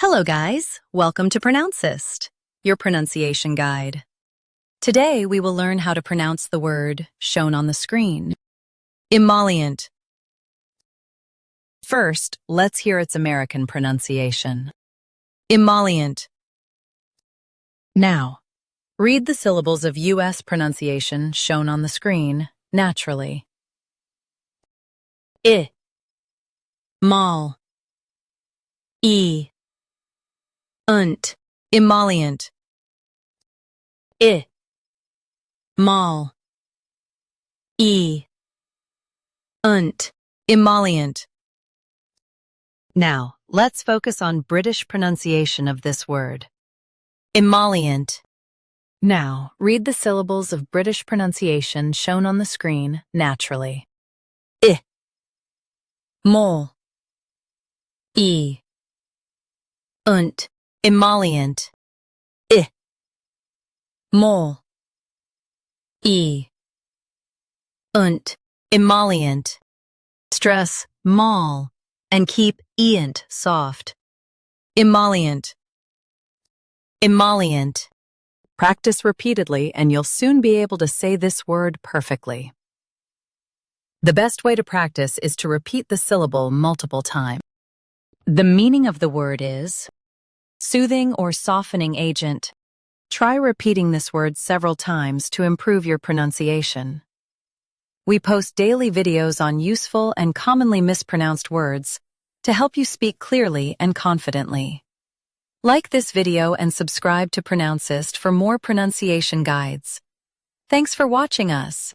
Hello guys, welcome to Pronouncist, your pronunciation guide. Today we will learn how to pronounce the word shown on the screen. Emollient. First, let's hear its American pronunciation. Emollient. Now, read the syllables of U.S. pronunciation shown on the screen naturally. I, moll, e, unt, emollient. I, moll, e, unt, emollient. Now, let's focus on British pronunciation of this word. Emollient. Now, read the syllables of British pronunciation shown on the screen naturally. I, moll, e, unt, emollient. I, moll, e, unt, emollient. Stress moll and keep ient soft. Emollient. Emollient. Practice repeatedly and you'll soon be able to say this word perfectly. The best way to practice is to repeat the syllable multiple times. The meaning of the word is soothing or softening agent. Try repeating this word several times to improve your pronunciation. We post daily videos on useful and commonly mispronounced words to help you speak clearly and confidently. Like this video and subscribe to Pronouncist for more pronunciation guides. Thanks for watching us.